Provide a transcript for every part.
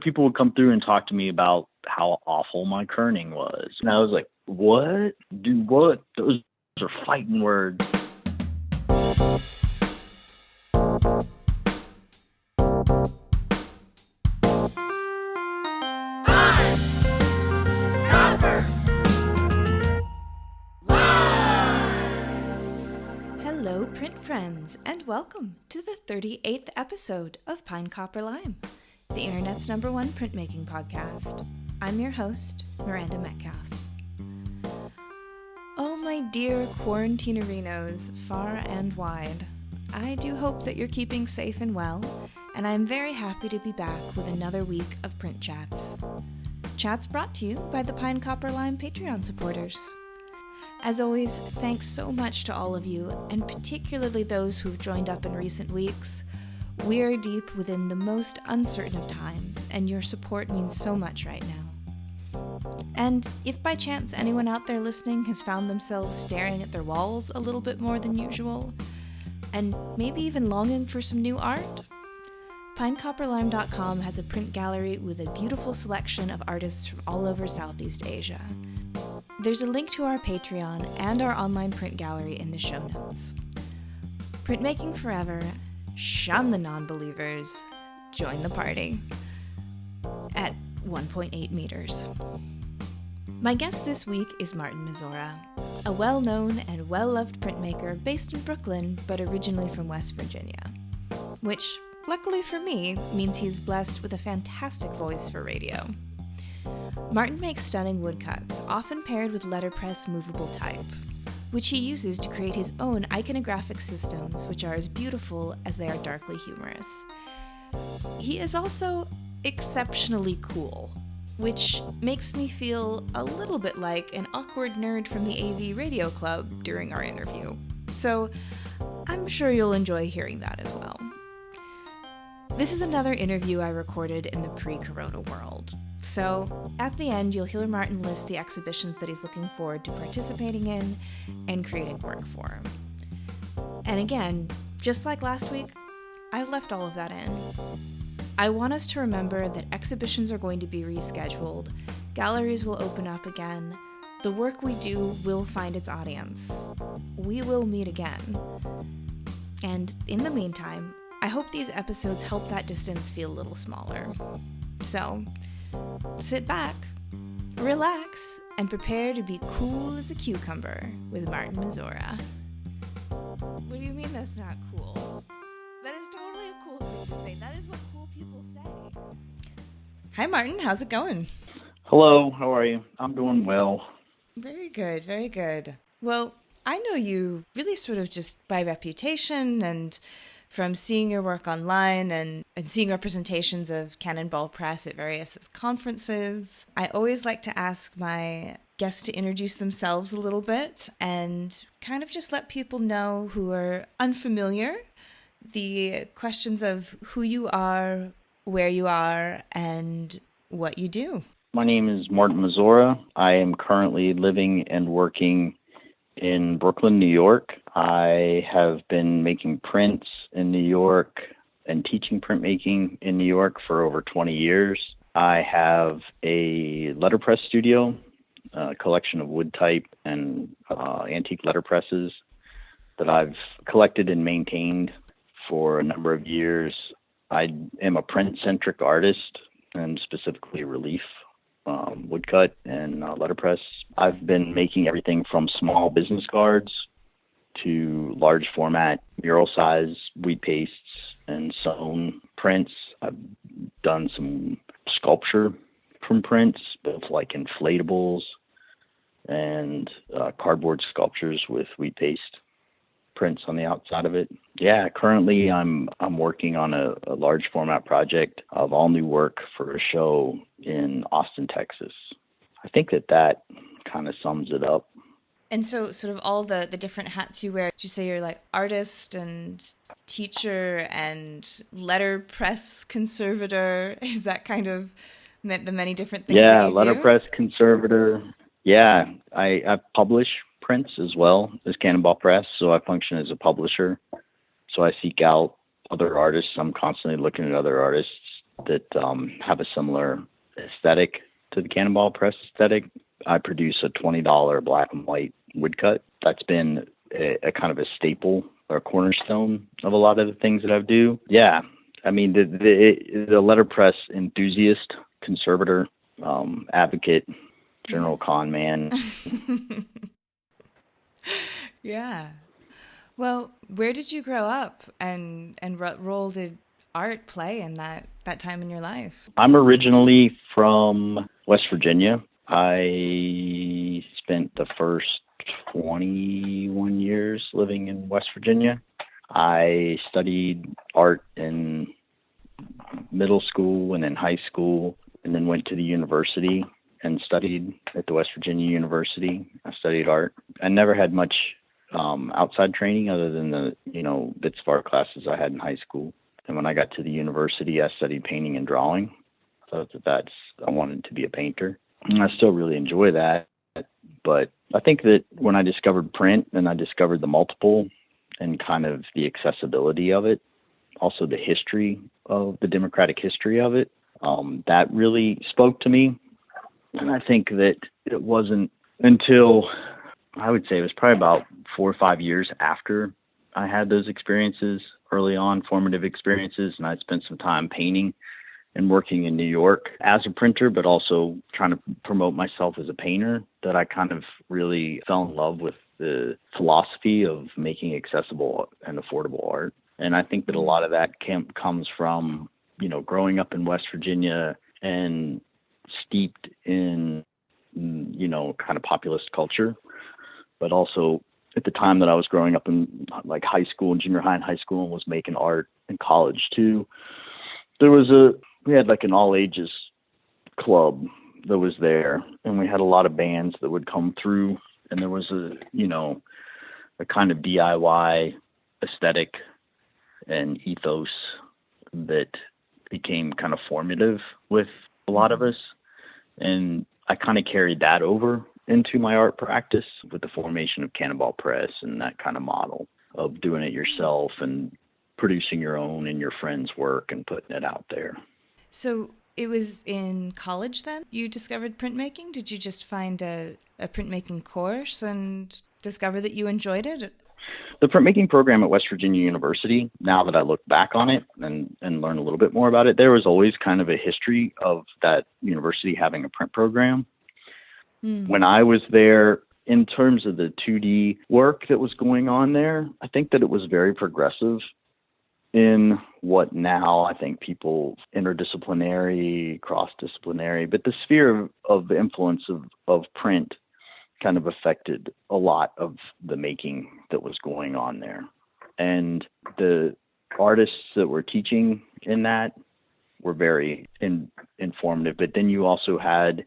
people would come through and talk to me about how awful my kerning was. And I was like, what? Do what? Those are fighting words. Hello, print friends, and welcome to the 38th episode of Pine Copper Lime, the internet's #1 printmaking podcast. I'm your host, Miranda Metcalf. Oh, my dear quarantinerinos, far and wide, I do hope that you're keeping safe and well, and I'm very happy to be back with another week of print chats. Chats brought to you by the Pine Copper Lime Patreon supporters. As always, thanks so much to all of you, and particularly those who've joined up in recent weeks. We are deep within the most uncertain of times, and your support means so much right now. And if by chance anyone out there listening has found themselves staring at their walls a little bit more than usual, and maybe even longing for some new art, pinecopperlime.com has a print gallery with a beautiful selection of artists from all over Southeast Asia. There's a link to our Patreon and our online print gallery in the show notes. Printmaking forever, shun the non-believers, join the party. At 1.8 meters. My guest this week is Martin Mazorra, a well-known and well-loved printmaker based in Brooklyn but originally from West Virginia, which, luckily for me, means he's blessed with a fantastic voice for radio. Martin makes stunning woodcuts, often paired with letterpress movable type, which he uses to create his own iconographic systems, which are as beautiful as they are darkly humorous. He is also exceptionally cool, which makes me feel a little bit like an awkward nerd from the AV Radio Club during our interview. So I'm sure you'll enjoy hearing that as well. This is another interview I recorded in the pre-corona world. So, at the end, you'll hear Martin list the exhibitions that he's looking forward to participating in and creating work for. And again, just like last week, I've left all of that in. I want us to remember that exhibitions are going to be rescheduled, galleries will open up again, the work we do will find its audience. We will meet again. And in the meantime, I hope these episodes help that distance feel a little smaller. So, sit back, relax, and prepare to be cool as a cucumber with Martin Mazorra. What do you mean that's not cool? That is totally a cool thing to say. That is what cool people say. Hi, Martin. How's it going? Hello, how are you? I'm doing well. Very good, very good. Well, I know you really sort of just by reputation and from seeing your work online and seeing representations of Cannonball Press at various conferences. I always like to ask my guests to introduce themselves a little bit and kind of just let people know who are unfamiliar the questions of who you are, where you are, and what you do. My name is Martin Mazorra. I am currently living and working in Brooklyn, New York. I have been making prints in New York and teaching printmaking in New York for over 20 years. I have a letterpress studio, a collection of wood type and antique letterpresses that I've collected and maintained for a number of years. I am a print-centric artist and specifically relief, woodcut and letterpress. I've been making everything from small business cards to large format mural size wheat pastes and sewn prints. I've done some sculpture from prints, both like inflatables and cardboard sculptures with wheat paste prints on the outside of it. Yeah, currently I'm working on a large format project of all new work for a show in Austin, Texas. I think that kind of sums it up. And so sort of all the different hats you wear, did you say you're like artist and teacher and letterpress conservator? Is that kind of meant the many different things that you do? Yeah, letterpress conservator. Yeah, I publish prints as well as Cannonball Press, so I function as a publisher. So I seek out other artists. I'm constantly looking at other artists that have a similar aesthetic to the cannonball press aesthetic. I produce a $20 black and white woodcut. That's been a kind of a staple or a cornerstone of a lot of the things that I do. Yeah, I mean, the letterpress enthusiast, conservator, advocate, general con man. Yeah. Well, where did you grow up, and what role did art play in that time in your life? I'm originally from West Virginia. I spent the first 21 years living in West Virginia. I studied art in middle school and in high school, and then went to the university and studied at the West Virginia University. I studied art. I never had much outside training other than the, bits of art classes I had in high school. And when I got to the university, I studied painting and drawing. I thought I wanted to be a painter. And I still really enjoy that. But I think that when I discovered print and I discovered the multiple and kind of the accessibility of it, also the history of the democratic history of it, that really spoke to me. And I think that it wasn't until, I would say it was probably about 4 or 5 years after I had those experiences, early on formative experiences, and I spent some time painting and working in New York as a printer, but also trying to promote myself as a painter, that I kind of really fell in love with the philosophy of making accessible and affordable art. And I think that a lot of that comes from, growing up in West Virginia and steeped in, kind of populist culture, but also at the time that I was growing up in like high school and junior high and high school and was making art in college too, we had like an all ages club that was there, and we had a lot of bands that would come through, and there was a kind of DIY aesthetic and ethos that became kind of formative with a lot of us. And I kind of carried that over into my art practice with the formation of Cannonball Press and that kind of model of doing it yourself and producing your own and your friends' work and putting it out there. So it was in college then you discovered printmaking? Did you just find a printmaking course and discover that you enjoyed it? The printmaking program at West Virginia University, now that I look back on it and learn a little bit more about it, there was always kind of a history of that university having a print program. When I was there, in terms of the 2D work that was going on there, I think that it was very progressive in what now I think people interdisciplinary, cross-disciplinary, but the sphere of influence of print kind of affected a lot of the making that was going on there. And the artists that were teaching in that were very informative. But then you also had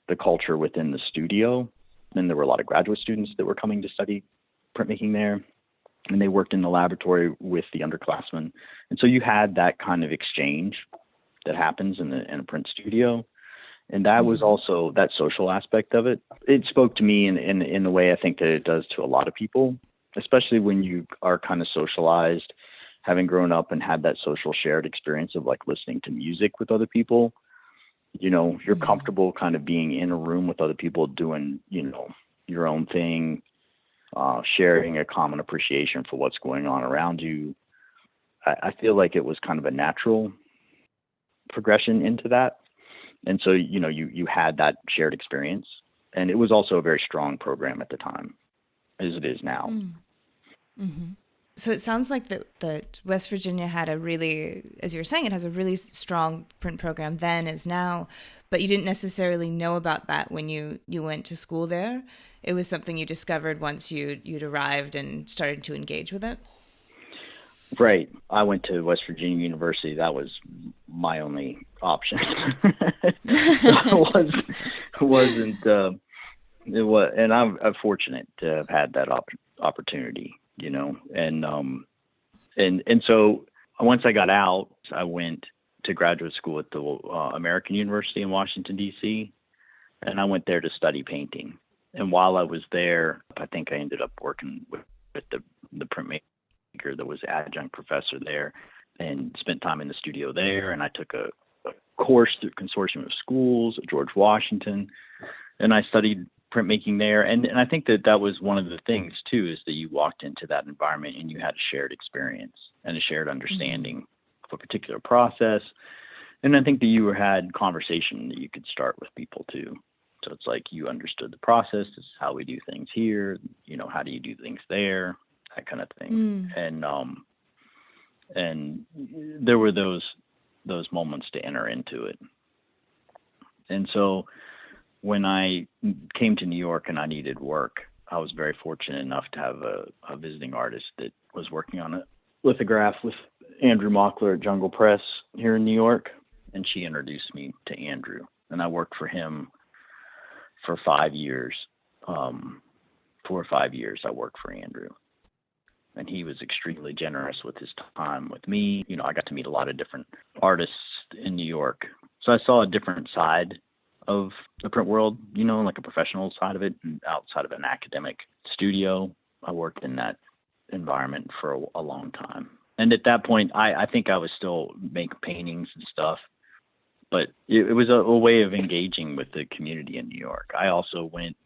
the culture within the studio. And there were a lot of graduate students that were coming to study printmaking there. And they worked in the laboratory with the underclassmen. And so you had that kind of exchange that happens in a print studio. And that was also that social aspect of it. It spoke to me in the way I think that it does to a lot of people, especially when you are kind of socialized, having grown up and had that social shared experience of like listening to music with other people. You're comfortable kind of being in a room with other people doing, your own thing, sharing a common appreciation for what's going on around you. I feel like it was kind of a natural progression into that. And so, you had that shared experience, and it was also a very strong program at the time, as it is now. Mm-hmm. So it sounds like that West Virginia had a really, as you were saying, it has a really strong print program then as now, but you didn't necessarily know about that when you went to school there. It was something you discovered once you'd arrived and started to engage with it? Right. I went to West Virginia University. That was my only option. And I'm fortunate to have had that opportunity, and so once I got out, I went to graduate school at the American University in Washington, D.C., and I went there to study painting. And while I was there, I think I ended up working with the printmaker that was adjunct professor there, and spent time in the studio there. And I took course through consortium of schools at George Washington, and I studied printmaking there. And I think that was one of the things too, is that you walked into that environment and you had a shared experience and a shared understanding of a particular process. And I think that you had conversation that you could start with people too. So it's like you understood the process. This is how we do things here. How do you do things there? That kind of thing. And there were those moments to enter into it. And so when I came to New York and I needed work, I was very fortunate enough to have a visiting artist that was working on a lithograph with Andrew Mockler at Jungle Press here in New York. And she introduced me to Andrew. And I worked for him for 5 years. 4 or 5 years I worked for Andrew. And he was extremely generous with his time with me. I got to meet a lot of different artists in New York. So I saw a different side of the print world, like a professional side of it, and outside of an academic studio. I worked in that environment for a long time. And at that point, I think I was still making paintings and stuff, but it was a way of engaging with the community in New York. I also went,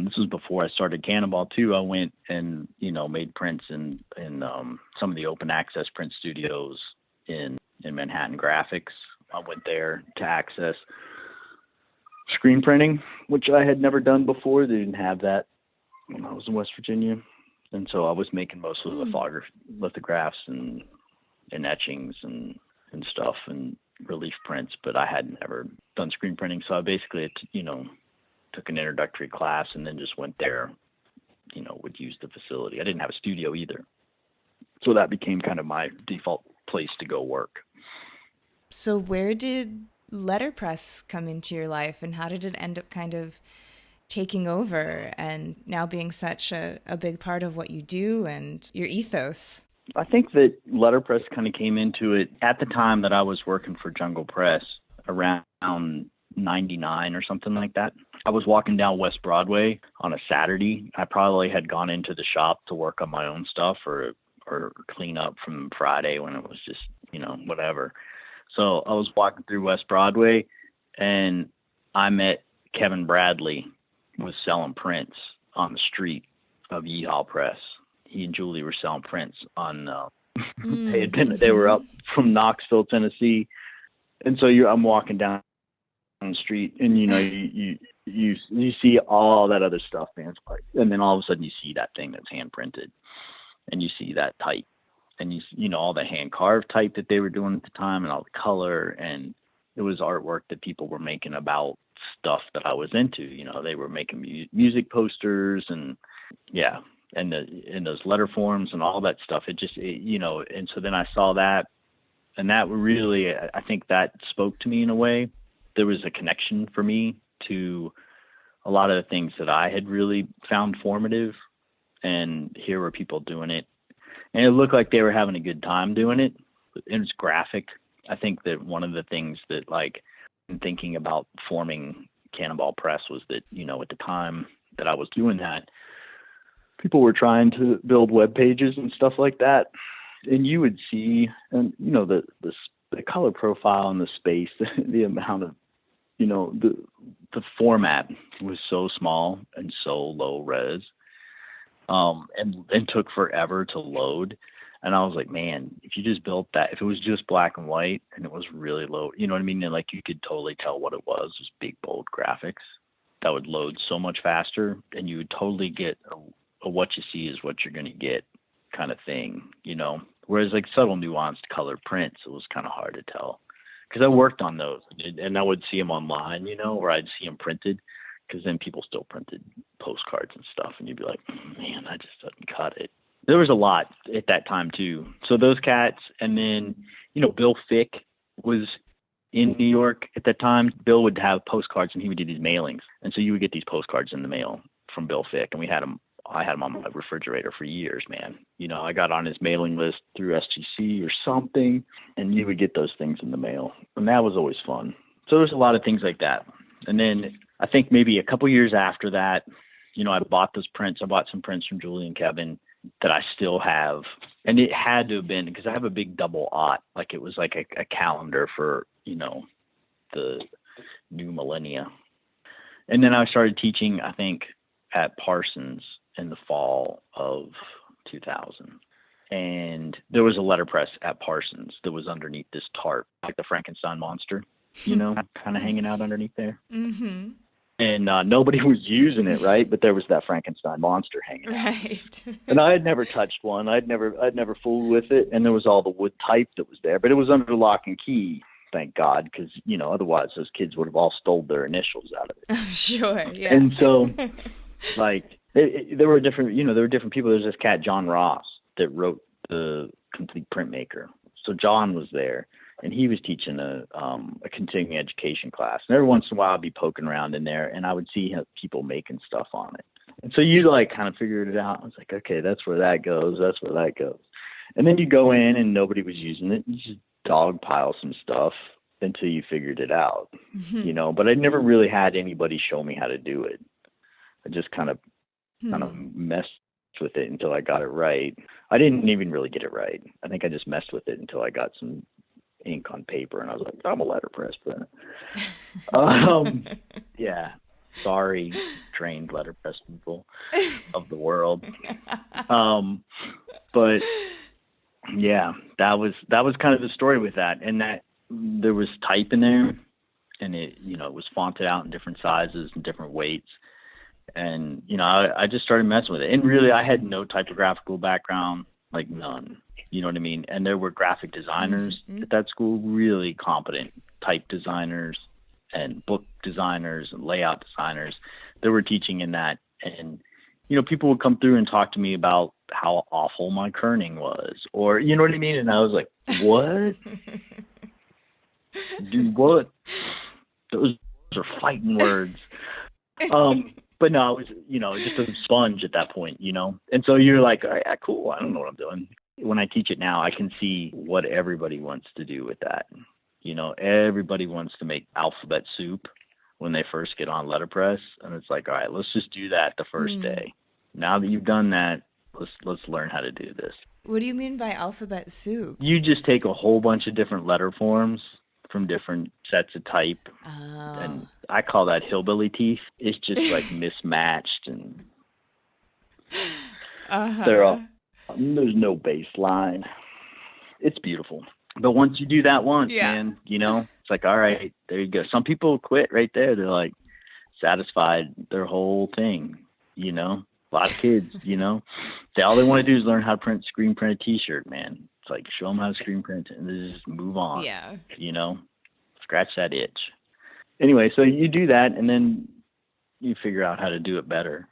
this was before I started Cannonball too. I went and, made prints in some of the open access print studios in Manhattan Graphics. I went there to access screen printing, which I had never done before. They didn't have that when I was in West Virginia. And so I was making most of the lithographs and etchings and stuff and relief prints, but I hadn't ever done screen printing. So I basically, took an introductory class and then just went there, would use the facility. I didn't have a studio either. So that became kind of my default place to go work. So where did letterpress come into your life, and how did it end up kind of taking over and now being such a big part of what you do and your ethos? I think that letterpress kind of came into it at the time that I was working for Jungle Press, around 99 or something like that. I was walking down West Broadway on a Saturday. I probably had gone into the shop to work on my own stuff or clean up from Friday when it was just, whatever. So I was walking through West Broadway and I met Kevin Bradley was selling prints on the street of Yeehaw Press. He and Julie were selling prints on, they were up from Knoxville, Tennessee. And so I'm walking down the street and, you see all that other stuff, man. And then all of a sudden you see that thing that's hand printed and you see that type and all the hand carved type that they were doing at the time and all the color. And it was artwork that people were making about stuff that I was into. They were making music posters and in those letter forms and all that stuff. And so then I saw that, and that really, I think that spoke to me in a way. There was a connection for me to a lot of the things that I had really found formative, and here were people doing it. And it looked like they were having a good time doing it. It was graphic. I think that one of the things that, in thinking about forming Cannonball Press was that, at the time that I was doing that, people were trying to build web pages and stuff like that. And you would see, and, the color profile and the space, the amount of, the format was so small and so low res, and took forever to load. And I was like, man, if you just built that, if it was just black and white and it was really low, you know what I mean? And you could totally tell what it was big, bold graphics that would load so much faster, and you would totally get a what you see is what you're going to get kind of thing, Whereas subtle nuanced colored prints, it was kind of hard to tell. Because I worked on those, and I would see them online, or I'd see them printed, because then people still printed postcards and stuff, and you'd be like, man, I just didn't cut it. There was a lot at that time, too. So those cats, and then, Bill Fick was in New York at that time. Bill would have postcards, and he would do these mailings. And so you would get these postcards in the mail from Bill Fick, and I had them on my refrigerator for years, man. I got on his mailing list through SGC or something, and you would get those things in the mail. And that was always fun. So there's a lot of things like that. And then I think maybe a couple years after that, I bought those prints. I bought some prints from Julie and Kevin that I still have And it had to have been, because I have a big double aught, like it was like a calendar for, the new millennia. And then I started teaching, I think, at Parsons in the fall of 2000. And there was a letterpress at Parsons that was underneath this tarp, like the Frankenstein monster, kind of hanging out underneath there. Mm-hmm. And nobody was using it, right? But there was that Frankenstein monster hanging out. Right. And I had never touched one. I'd never fooled with it. And there was all the wood type that was there, but it was under lock and key, thank God, because, otherwise those kids would have all stole their initials out of it. I'm sure, yeah. And so, like, there were different people. There's this cat, John Ross, that wrote the complete printmaker. So John was there, and he was teaching a continuing education class. And every once in a while I'd be poking around in there, and I would see people making stuff on it. And so you kind of figured it out. I was like, okay, that's where that goes. That's where that goes. And then you go in and nobody was using it. You just dogpile some stuff until you figured it out, but I never really had anybody show me how to do it. I just kind of messed with it until I got it right. I didn't even really get it right. I think I just messed with it until I got some ink on paper, and I was like, I'm a letterpress printer. Yeah. Sorry, trained letterpress people of the world. But yeah, that was kind of the story with that. And that there was type in there, and it was fonted out in different sizes and different weights. And, I just started messing with it. And really, I had no typographical background, like none. You know what I mean? And there were graphic designers at that school, really competent type designers and book designers and layout designers that were teaching in that. And, people would come through and talk to me about how awful my kerning was, or, you know what I mean? And I was like, what? Dude, what? Those are fighting words. But no, it was, just a sponge at that point, And so you're like, all right, cool. I don't know what I'm doing. When I teach it now, I can see what everybody wants to do with that. Everybody wants to make alphabet soup when they first get on letterpress. And it's like, all right, let's just do that the first day. Now that you've done that, let's learn how to do this. What do you mean by alphabet soup? You just take a whole bunch of different letter forms from different sets of type. Oh. And I call that hillbilly teeth. It's just like mismatched, and there's no baseline. It's beautiful. But once you do that once, man, it's like, all right, there you go. Some people quit right there. They're like satisfied their whole thing, A lot of kids, all they want to do is learn how to screen print a T-shirt, man. It's like, show them how to screen print and then just move on. Yeah. Scratch that itch. Anyway, so you do that, and then you figure out how to do it better.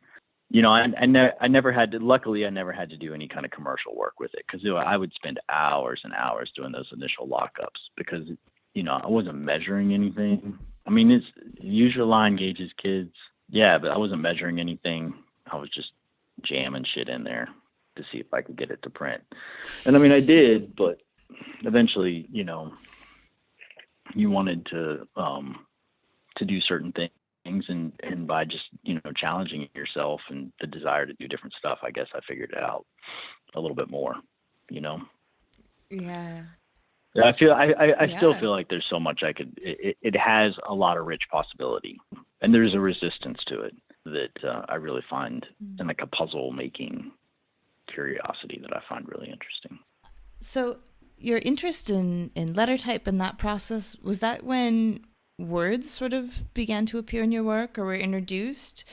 I never had to. Luckily, I never had to do any kind of commercial work with it, because I would spend hours and hours doing those initial lockups, because I wasn't measuring anything. I mean, it's use your line gauges, kids. Yeah, but I wasn't measuring anything. I was just jamming shit in there to see if I could get it to print. And I mean, I did, but eventually, you wanted to do certain things, and by just, challenging yourself and the desire to do different stuff, I guess I figured it out a little bit more, Yeah. I still feel like there's so much it has a lot of rich possibility, and there's a resistance to it that I really find, and like a puzzle making curiosity that I find really interesting. So your interest in letter type and that process, was that when words sort of began to appear in your work or were introduced?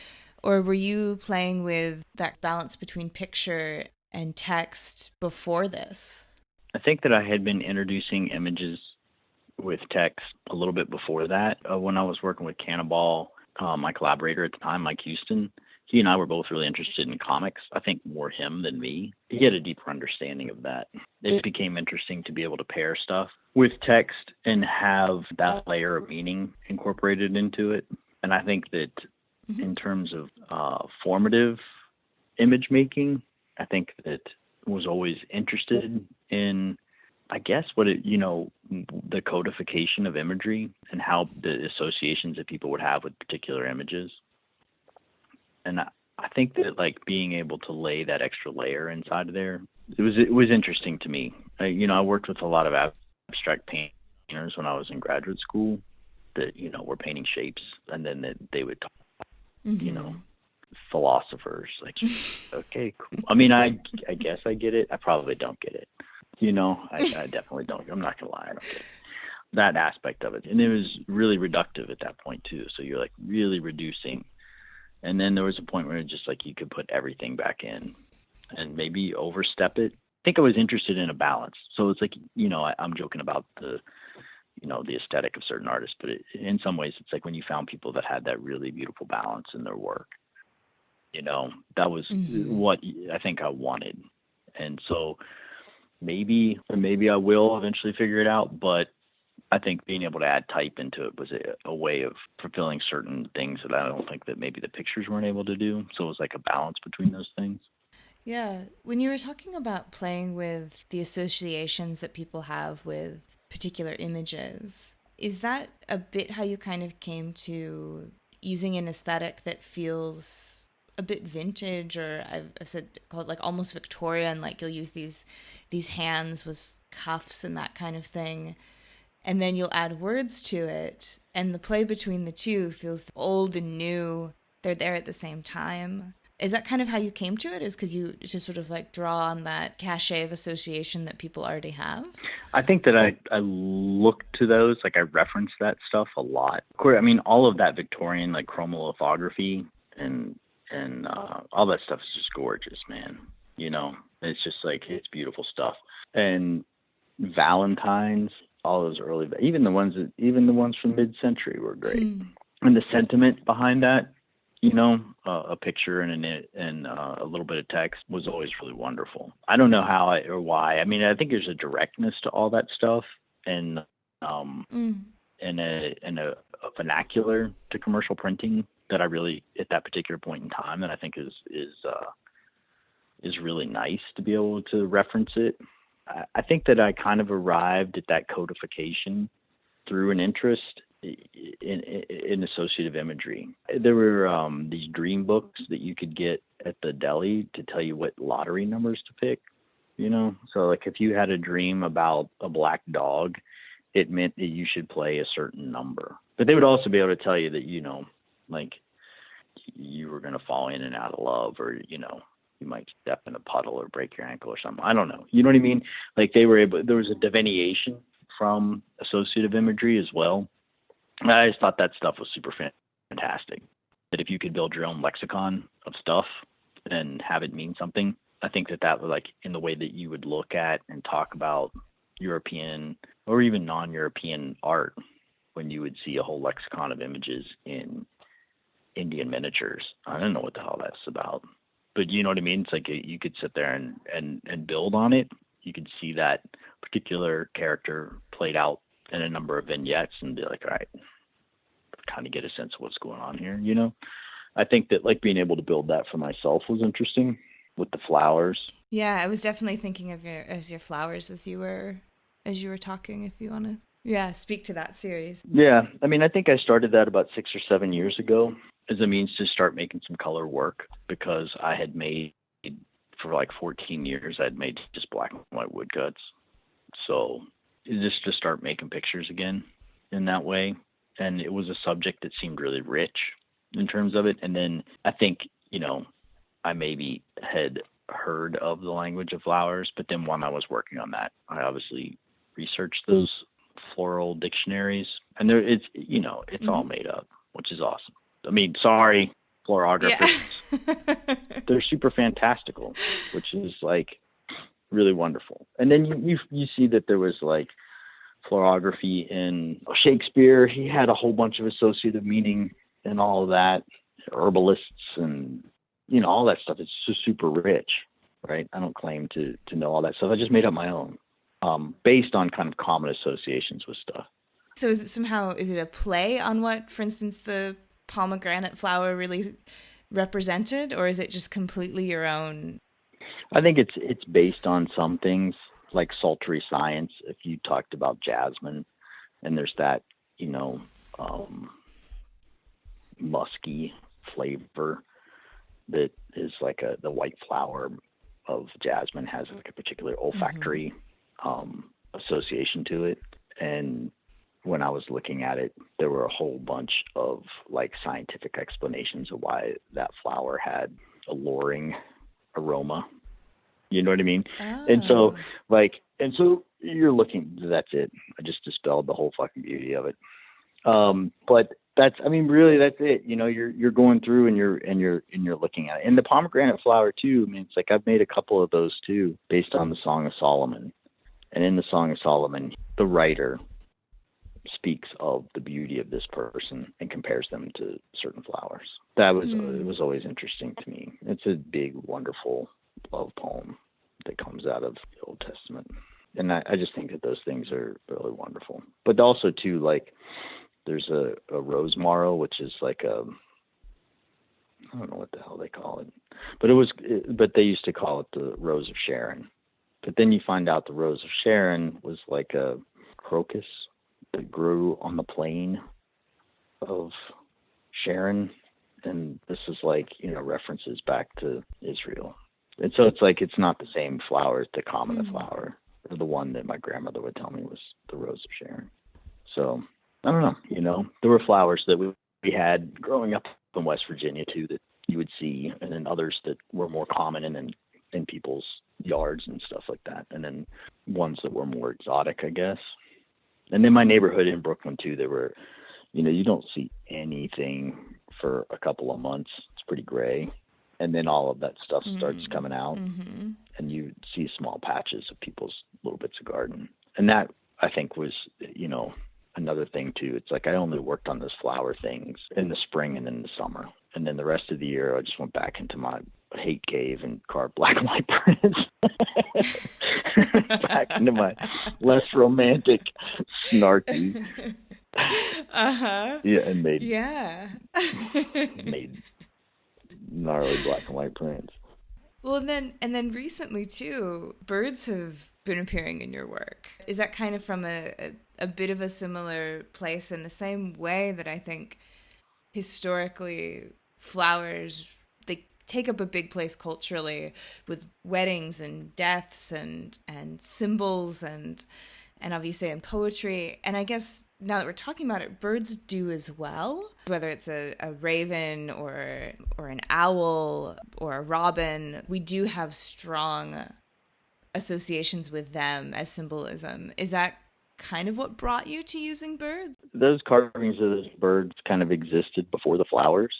Or were you playing with that balance between picture and text before this? I think that I had been introducing images with text a little bit before that. When I was working with Cannonball, my collaborator at the time, Mike Houston, he and I were both really interested in comics. I think more him than me. He had a deeper understanding of that. It became interesting to be able to pair stuff with text and have that layer of meaning incorporated into it. And I think that in terms of formative image making, I think that was always interested in, I guess, the codification of imagery and how the associations that people would have with particular images. And I think that being able to lay that extra layer inside of there it was interesting to me. I worked with a lot of abstract painters when I was in graduate school that were painting shapes, and then they would talk, Mm-hmm. philosophers like, okay, cool. I mean, I guess I get it. I probably don't get it. I definitely don't. I'm not gonna lie, I don't get it. That aspect of it, and it was really reductive at that point too. So you're like really reducing, and then there was a point where it just like you could put everything back in, and maybe overstep it. I think I was interested in a balance. So it's like I'm joking about the aesthetic of certain artists, but in some ways it's like when you found people that had that really beautiful balance in their work. That was Mm-hmm. what I think I wanted, and so maybe I will eventually figure it out, but I think being able to add type into it was a way of fulfilling certain things that I don't think that maybe the pictures weren't able to do. So it was like a balance between those things. Yeah. When you were talking about playing with the associations that people have with particular images, is that a bit how you kind of came to using an aesthetic that feels a bit vintage, or I've said called like almost Victorian, like you'll use these hands with cuffs and that kind of thing, and then you'll add words to it, and the play between the two feels old and new. They're there at the same time. Is that kind of how you came to it? Is because you just sort of like draw on that cachet of association that people already have? I think that I look to those, like I reference that stuff a lot. Of course, I mean, all of that Victorian like chromolithography and all that stuff is just gorgeous, man. It's just like it's beautiful stuff. And Valentine's, all those early, even the ones from mid-century were great. And the sentiment behind that, a picture and a little bit of text was always really wonderful. I don't know how or why. I mean, I think there's a directness to all that stuff, and Mm. and a vernacular to commercial printing that I really, at that particular point in time, that I think is really nice to be able to reference it. I think that I kind of arrived at that codification through an interest in associative imagery. There were these dream books that you could get at the deli to tell you what lottery numbers to pick. So like if you had a dream about a black dog, it meant that you should play a certain number. But they would also be able to tell you that like you were going to fall in and out of love, or you might step in a puddle or break your ankle or something. I don't know. You know what I mean? Like there was a delineation from associative imagery as well. I just thought that stuff was super fantastic. That if you could build your own lexicon of stuff and have it mean something, I think that was like in the way that you would look at and talk about European or even non-European art, when you would see a whole lexicon of images in Indian miniatures. I don't know what the hell that's about. But you know what I mean? It's like you could sit there and build on it. You could see that particular character played out in a number of vignettes and be like, all right, kind of get a sense of what's going on here. I think that like being able to build that for myself was interesting with the flowers. Yeah, I was definitely thinking of your flowers as you were talking. If you want to, yeah, speak to that series. Yeah, I mean, I think I started that about 6 or 7 years ago as a means to start making some color work, because I had made, for like 14 years, I'd made just black and white woodcuts. So just to start making pictures again in that way. And it was a subject that seemed really rich in terms of it. And then I think, I maybe had heard of the language of flowers, but then when I was working on that, I obviously researched those floral dictionaries, and it's all made up, which is awesome. I mean, sorry, florographers. Yeah. They're super fantastical, which is like really wonderful. And then you see that there was like florography in Shakespeare. He had a whole bunch of associative meaning and all of that, herbalists and all that stuff. It's just super rich, right? I don't claim to know all that stuff. I just made up my own, based on kind of common associations with stuff. So is it a play on what, for instance, the pomegranate flower really represented, or is it just completely your own? I think it's based on some things, like sultry science. If you talked about jasmine, and there's that musky flavor that is like the white flower of jasmine has like a particular olfactory association to it. And when I was looking at it, there were a whole bunch of like scientific explanations of why that flower had a alluring aroma. You know what I mean? Oh. And so you're looking, that's it. I just dispelled the whole fucking beauty of it. But that's it. You know, you're going through and you're looking at it. And the pomegranate flower too, I mean, it's like I've made a couple of those too, based on the Song of Solomon. And in the Song of Solomon, the writer speaks of the beauty of this person and compares them to certain flowers. It was always interesting to me. It's a big, wonderful love poem that comes out of the Old Testament. And I just think that those things are really wonderful. But also too, like, there's a rose marrow, which is like I don't know what the hell they call it, but they used to call it the Rose of Sharon. But then you find out the Rose of Sharon was like a crocus that grew on the plain of Sharon. And this is like, you know, references back to Israel. And so it's like, it's not the same flower as the common flower, or the one that my grandmother would tell me was the Rose of Sharon. So I don't know, you know, there were flowers that we had growing up in West Virginia too, that you would see, and then others that were more common and in people's yards and stuff like that. And then ones that were more exotic, I guess. And then my neighborhood in Brooklyn too, there were, you know, you don't see anything for a couple of months. It's pretty gray. And then all of that stuff starts coming out, and you see small patches of people's little bits of garden. And that, I think, was, you know, another thing too. It's like I only worked on those flower things in the spring and in the summer. And then the rest of the year, I just went back into my hate cave and carved black and white prints. Back into my less romantic, snarky. Yeah, and made gnarly black and white prints. Well, and then recently too, birds have been appearing in your work. Is that kind of from a bit of a similar place, in the same way that I think historically flowers, they take up a big place culturally with weddings and deaths and symbols and obviously in poetry. And I guess now that we're talking about it, birds do as well, whether it's a raven or an owl or a robin. We do have strong associations with them as symbolism. Is that kind of what brought you to using birds? Those carvings of those birds kind of existed before the flowers,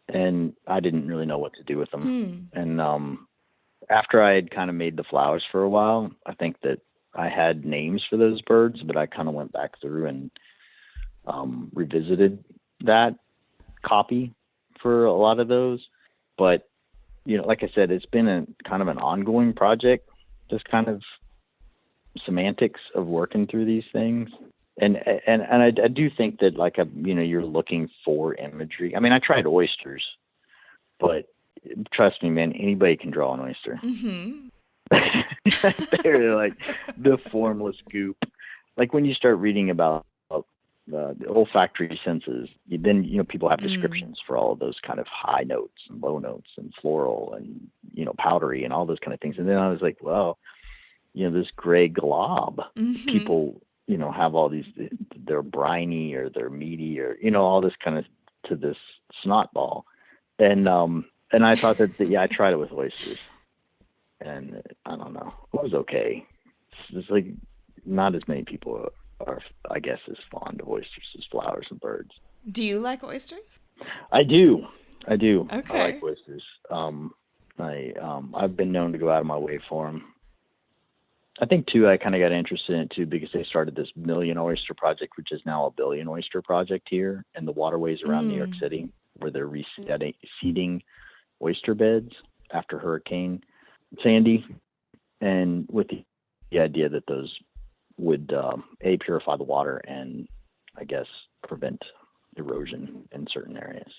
and I didn't really know what to do with them. And after I had kind of made the flowers for a while, I think that I had names for those birds, but I kind of went back through and revisited that copy for a lot of those. But, you know, like I said, it's been kind of an ongoing project, this kind of semantics of working through these things. And I do think that, like, you know, you're looking for imagery. I mean, I tried oysters, but trust me, man, anybody can draw an oyster. They're like the formless goop. Like when you start reading about the olfactory senses, then, you know, people have descriptions for all of those kind of high notes and low notes and floral and, you know, powdery and all those kind of things. And then I was like, well, you know, this gray glob, people, you know, have all these, they're briny or they're meaty or, you know, all this kind of to this snot ball. And I thought that I tried it with oysters. And I don't know, it was okay. It's like not as many people are, I guess, as fond of oysters as flowers and birds. Do you like oysters? I do. Okay. I like oysters. I've been known to go out of my way for them. I think too, I kind of got interested in it too because they started this Million Oyster Project, which is now a Billion Oyster Project here in the waterways around New York City, where they're reseeding oyster beds after Hurricane Sandy, and with the idea that those would purify the water and, I guess, prevent erosion in certain areas.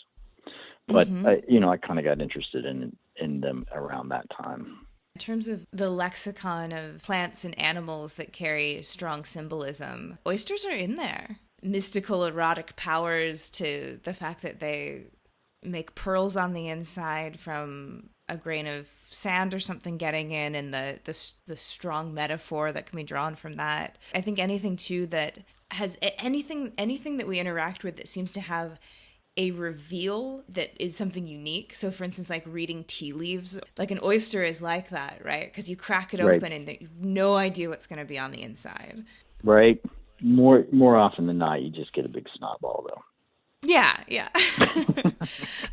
But I kind of got interested in them around that time. In terms of the lexicon of plants and animals that carry strong symbolism, oysters are in there. Mystical erotic powers to the fact that they make pearls on the inside from a grain of sand or something getting in, and the strong metaphor that can be drawn from that. I think anything too that has anything that we interact with that seems to have a reveal that is something unique. So for instance, like reading tea leaves, like an oyster is like that, right? Because you crack it open and you've no idea what's going to be on the inside. Right. More often than not, you just get a big snot ball, though. Yeah.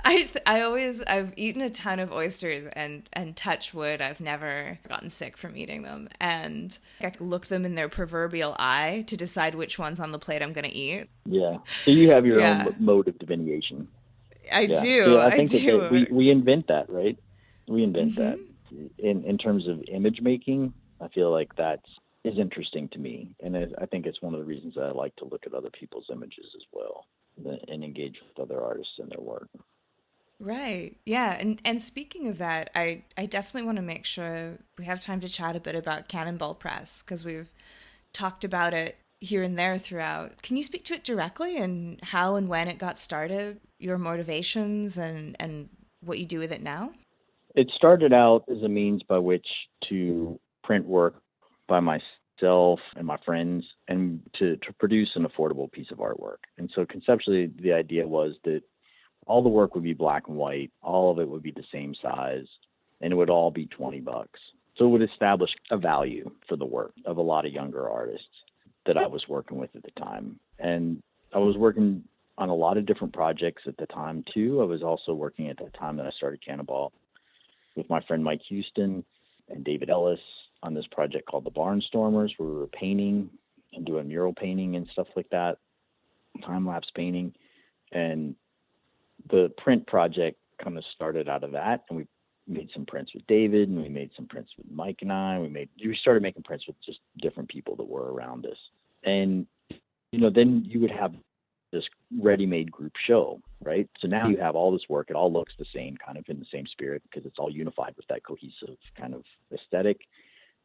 I've eaten a ton of oysters and touch wood, I've never gotten sick from eating them. And I look them in their proverbial eye to decide which one's on the plate I'm going to eat. Yeah. So you have your own mode of delineation. I do. So I think that we invent that, right? We invent that. In terms of image making, I feel like that is interesting to me. And I think it's one of the reasons that I like to look at other people's images as well and engage with other artists in their work. Right. Yeah. And speaking of that, I definitely want to make sure we have time to chat a bit about Cannonball Press, because we've talked about it here and there throughout. Can you speak to it directly and how and when it got started, your motivations and what you do with it now? It started out as a means by which to print work by myself and my friends and to produce an affordable piece of artwork. And so conceptually, the idea was that all the work would be black and white, all of it would be the same size, and it would all be $20. So it would establish a value for the work of a lot of younger artists that I was working with at the time. And I was working on a lot of different projects at the time too. I was also working at the time that I started Cannonball with my friend Mike Houston and David Ellis on this project called the Barnstormers, where we were painting and doing mural painting and stuff like that, time-lapse painting. And the print project kind of started out of that, and we made some prints with David, and we made some prints with Mike and I. We started making prints with just different people that were around us. And, then you would have this ready-made group show, right? So now you have all this work. It all looks the same, kind of in the same spirit, because it's all unified with that cohesive kind of aesthetic.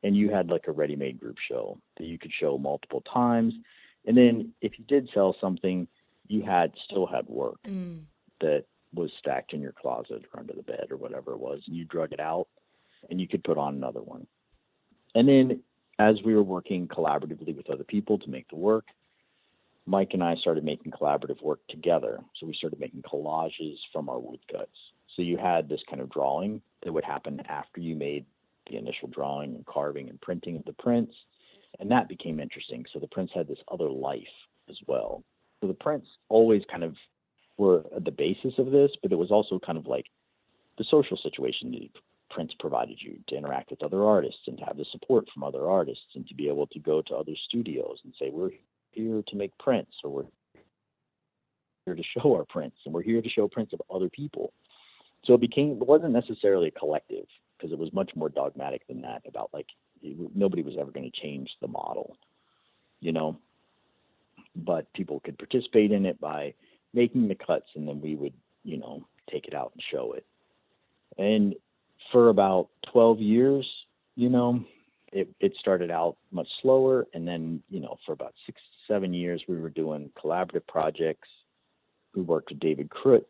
And you had like a ready-made group show that you could show multiple times. And then if you did sell something, you still had work that was stacked in your closet or under the bed or whatever it was. And you drug it out and you could put on another one. And then as we were working collaboratively with other people to make the work, Mike and I started making collaborative work together. So we started making collages from our woodcuts. So you had this kind of drawing that would happen after you made the initial drawing and carving and printing of the prints. And that became interesting. So the prints had this other life as well. So the prints always kind of were at the basis of this, but it was also kind of like the social situation that prints provided you to interact with other artists and to have the support from other artists and to be able to go to other studios and say, we're here to make prints, or we're here to show our prints, and we're here to show prints of other people. So it wasn't necessarily a collective, because it was much more dogmatic than that, about like nobody was ever going to change the model, but people could participate in it by making the cuts, and then we would, take it out and show it. And for about 12 years, it started out much slower. And then, for about 6-7 years, we were doing collaborative projects. We worked with David Crute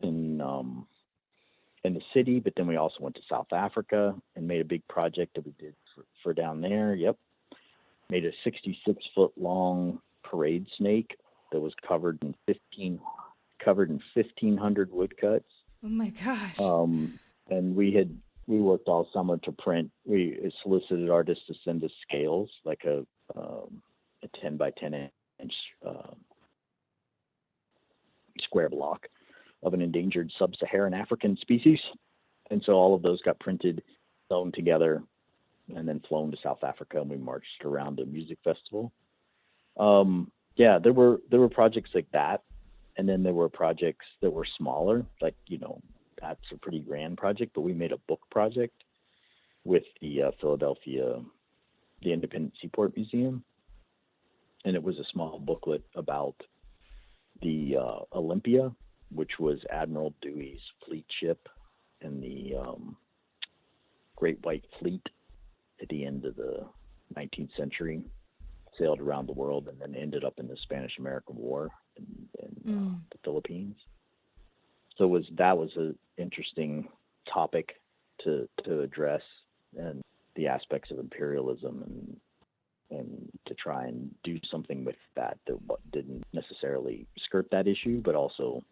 in the city, but then we also went to South Africa and made a big project that we did for down there. Yep. Made a 66-foot long parade snake that was covered in 1,500 woodcuts. Oh my gosh. And we worked all summer to print. We solicited artists to send us scales, like a 10 by 10 inch square block of an endangered sub-Saharan African species. And so all of those got printed, sewn together, and then flown to South Africa, and we marched around a music festival. There were projects like that. And then there were projects that were smaller, like, that's a pretty grand project, but we made a book project with the Philadelphia, the Independent Seaport Museum. And it was a small booklet about the Olympia, which was Admiral Dewey's fleet ship in the Great White Fleet at the end of the 19th century, sailed around the world and then ended up in the Spanish-American War in the Philippines. So that was an interesting topic to address, and the aspects of imperialism, and to try and do something with that didn't necessarily skirt that issue, but also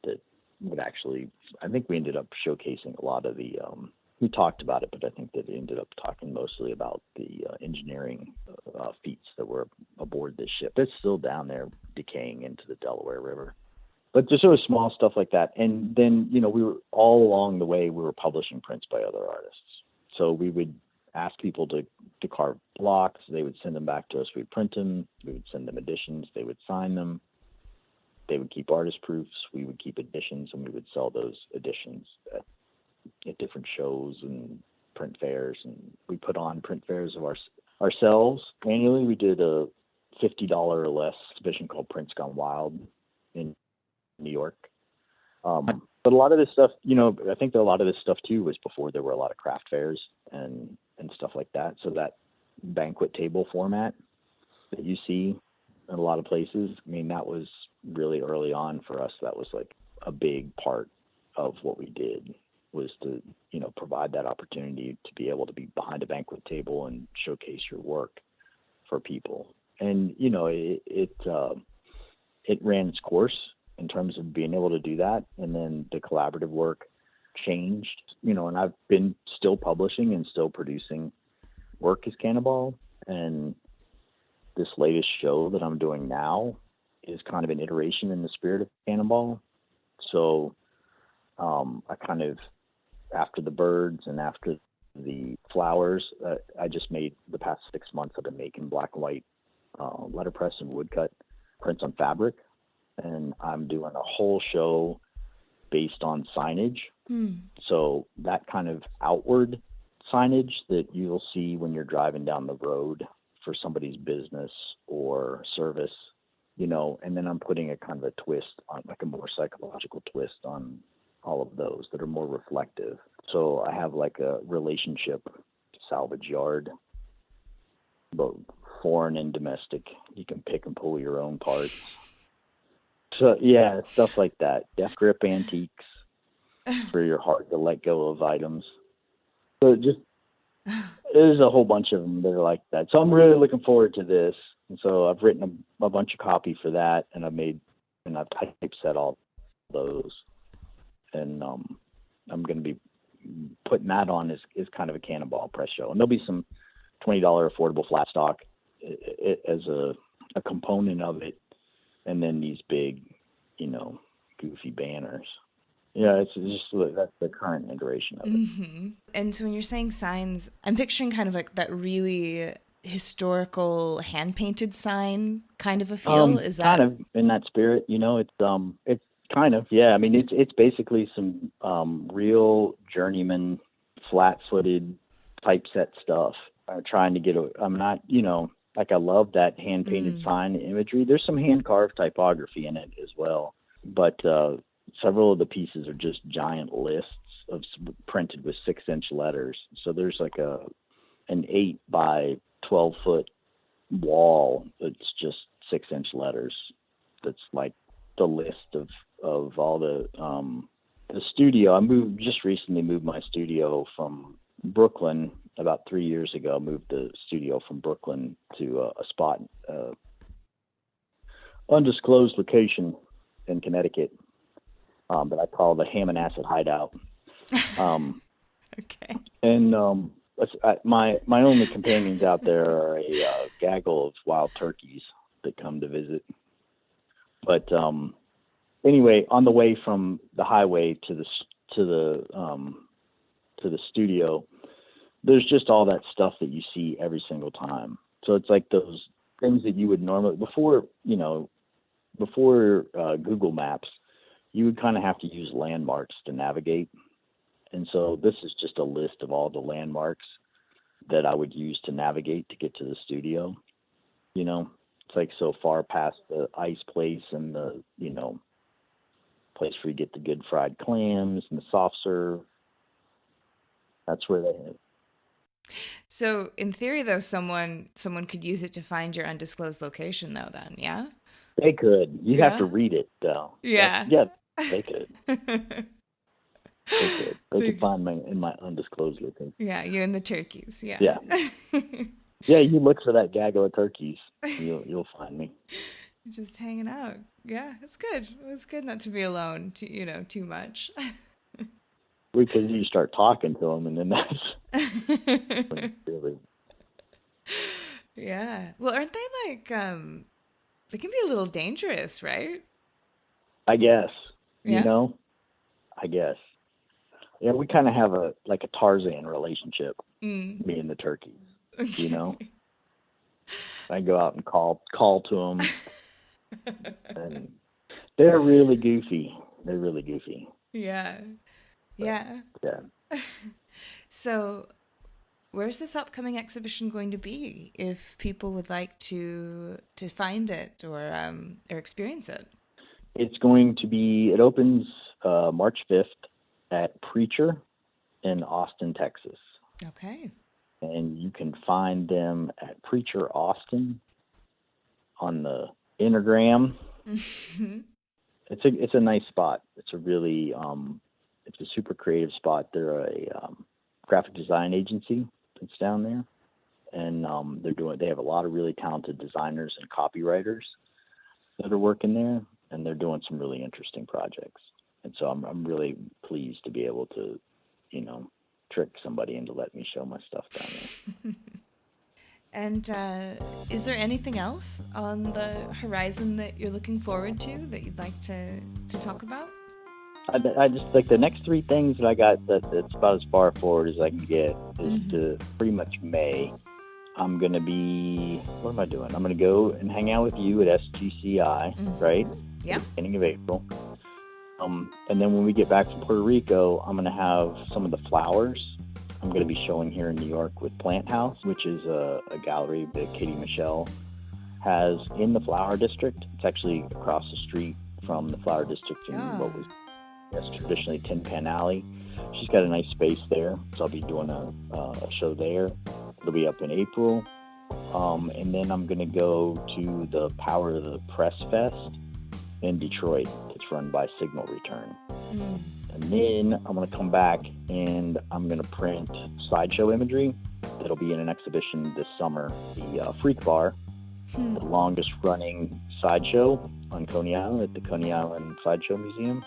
that would actually, I think we ended up showcasing a lot of the, we talked about it, but I think that it ended up talking mostly about the engineering feats that were aboard this ship. It's still down there decaying into the Delaware River. But just sort of small stuff like that. And then, we were all along the way, we were publishing prints by other artists. So we would ask people to carve blocks. They would send them back to us. We'd print them. We would send them editions. They would sign them. They would keep artist proofs. We would keep editions, and we would sell those editions at different shows and print fairs. And we put on print fairs of ourselves. Annually, we did a $50 or less exhibition called Prints Gone Wild in New York. But a lot of this stuff, I think that a lot of this stuff too was before there were a lot of craft fairs and stuff like that. So that banquet table format that you see in a lot of places, I mean, that was really early on for us. That was like a big part of what we did, was to, provide that opportunity to be able to be behind a banquet table and showcase your work for people. And, it ran its course in terms of being able to do that. And then the collaborative work changed, and I've been still publishing and still producing work as Cannonball. And this latest show that I'm doing now is kind of an iteration in the spirit of Cannonball. So I kind of, after the birds and after the flowers, I just made, the past 6 months I've been making black and white letterpress and woodcut prints on fabric. And I'm doing a whole show based on signage. So that kind of outward signage that you'll see when you're driving down the road for somebody's business or service, and then I'm putting a kind of a twist on, like a more psychological twist on all of those that are more reflective. So I have like a relationship salvage yard, both foreign and domestic. You can pick and pull your own parts. So yeah, stuff like that. Death grip antiques for your hard to let go of items. So there's a whole bunch of them that are like that. So I'm really looking forward to this. And so I've written a bunch of copy for that, and I've typeset all those. And I'm going to be putting that on as kind of a Cannonball press show. And there'll be some $20 affordable flat stock as a component of it. And then these big, goofy banners. Yeah, it's just, that's the current iteration of it. Mm-hmm. And so when you're saying signs, I'm picturing kind of like that really historical hand-painted sign kind of a feel. Is that kind of in that spirit? It's kind of, yeah. I mean, it's basically some real journeyman, flat-footed typeset stuff. Trying to get I'm not, like, I love that hand-painted sign imagery. There's some hand-carved typography in it as well. But several of the pieces are just giant lists printed with 6-inch letters. So there's like an 8 by 12-foot wall that's just 6-inch letters. That's like the list of all the studio. Just recently moved my studio from Brooklyn about 3 years ago. Moved the studio from Brooklyn to a spot, undisclosed location in Connecticut, that I call the Ham and Acid Hideout. Okay. And my only companions out there are a gaggle of wild turkeys that come to visit. But anyway, on the way from the highway to the studio, there's just all that stuff that you see every single time. So it's like those things that you would normally, before Google Maps, you would kind of have to use landmarks to navigate. And so this is just a list of all the landmarks that I would use to navigate to get to the studio. It's like so far past the ice place and the, place where you get the good fried clams and the soft serve. That's where they hit. So in theory, though, someone could use it to find your undisclosed location, though, then, yeah? They could. You'd have to read it, though. Yeah. Yeah, they could. They could. They could find me in my undisclosed location. Yeah, you and the turkeys. Yeah. Yeah. Yeah, you look for that gaggle of turkeys. You'll find me. Just hanging out. Yeah, it's good. It's good not to be alone, too much. Because you start talking to them, and then that's really. Yeah. Well, aren't they like, they can be a little dangerous, right? I guess. Yeah. I guess. Yeah, we kind of have a Tarzan relationship, Mm. me and the turkeys. Okay. I go out and call to them, and they're really goofy. Yeah. Yeah. Yeah. So, where's this upcoming exhibition going to be if people would like to find it or experience it? It opens March 5th at Preacher in Austin, Texas. Okay. And you can find them at Preacher Austin on the Instagram. Mm-hmm. It's a nice spot. It's a really it's a super creative spot. They're a graphic design agency that's down there, and they have a lot of really talented designers and copywriters that are working there, and they're doing some really interesting projects. And so I'm really pleased to be able to, trick somebody into letting me show my stuff down there. And is there anything else on the horizon that you're looking forward to that you'd like to talk about? I just like the next three things that I got that's about as far forward as I can get is to pretty much May. I'm going to be, what am I doing? I'm going to go and hang out with you at SGCI, right? Yeah. At the beginning of April. And then when we get back from Puerto Rico, I'm going to have some of the flowers I'm going to be showing here in New York with Plant House, which is a gallery that Katie Michelle has in the Flower District. It's actually across the street from the Flower District in what was traditionally Tin Pan Alley. She's got a nice space there, so I'll be doing a show there. It'll be up in April. And then I'm going to go to the Power of the Press Fest in Detroit. It's run by Signal Return. And then I'm going to come back and I'm going to print sideshow imagery that'll be in an exhibition this summer, the Freak Bar, the longest running sideshow on Coney Island at the Coney Island Sideshow Museum.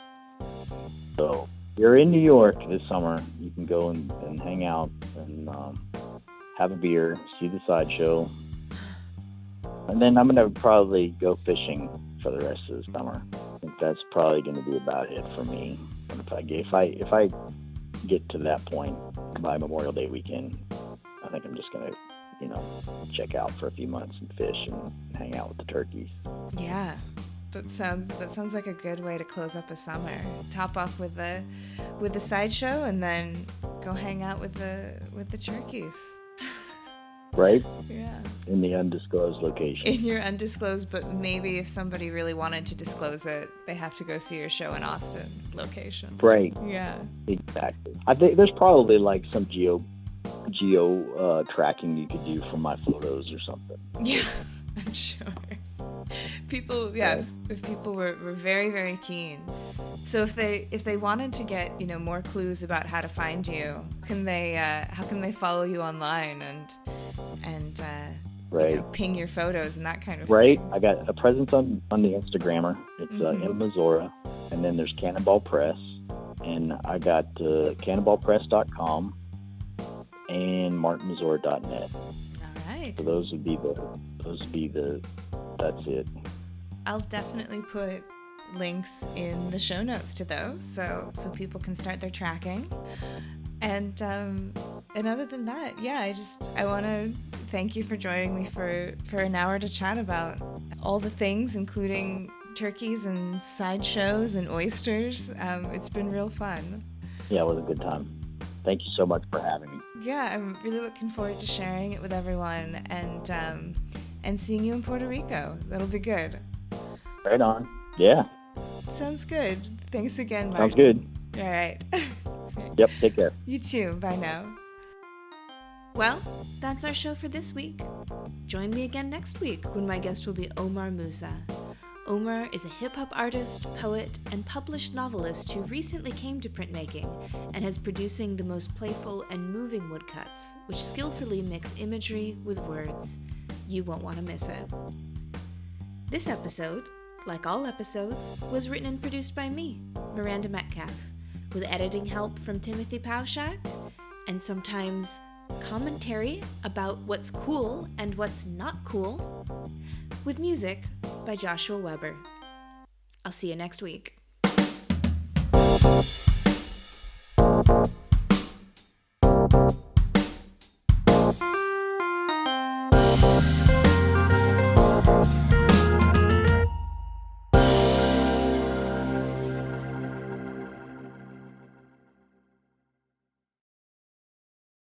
So if you're in New York this summer, you can go and hang out and have a beer, see the sideshow. And then I'm going to probably go fishing for the rest of the summer. I think that's probably going to be about it for me. And if I get to that point by Memorial Day weekend, I think I'm just going to, check out for a few months and fish and hang out with the turkeys. Yeah. That sounds like a good way to close up a summer. Top off with the sideshow and then go hang out with the turkeys. Right? Yeah. In the undisclosed location. In your undisclosed, but maybe if somebody really wanted to disclose it, they have to go see your show in Austin location. Right. Yeah. Exactly. I think there's probably some geo tracking you could do from my photos or something. Yeah, I'm sure. People, if people were very, very keen. So if they wanted to get more clues about how to find you, how can they follow you online and right. Ping your photos and that kind of right. thing? I got a presence on the Instagrammer. It's M Mazorra, and then there's Cannonball Press, and I got cannonballpress.com and martinmazorra.net. All right. So those would be the that's it. I'll definitely put links in the show notes to those so people can start their tracking. And other than that, I want to thank you for joining me for an hour to chat about all the things, including turkeys and sideshows and oysters. It's been real fun. Yeah, it was a good time. Thank you so much for having me. Yeah, I'm really looking forward to sharing it with everyone and seeing you in Puerto Rico. That'll be good. Right on. Yeah. Sounds good. Thanks again, Martin. Sounds good. All right. Yep, take care. You too. Bye now. Well, that's our show for this week. Join me again next week when my guest will be Omar Musa. Omer is a hip-hop artist, poet, and published novelist who recently came to printmaking and has producing the most playful and moving woodcuts, which skillfully mix imagery with words. You won't want to miss it. This episode, like all episodes, was written and produced by me, Miranda Metcalf, with editing help from Timothy Pauschak, and sometimes commentary about what's cool and what's not cool, with music by Joshua Weber. I'll see you next week.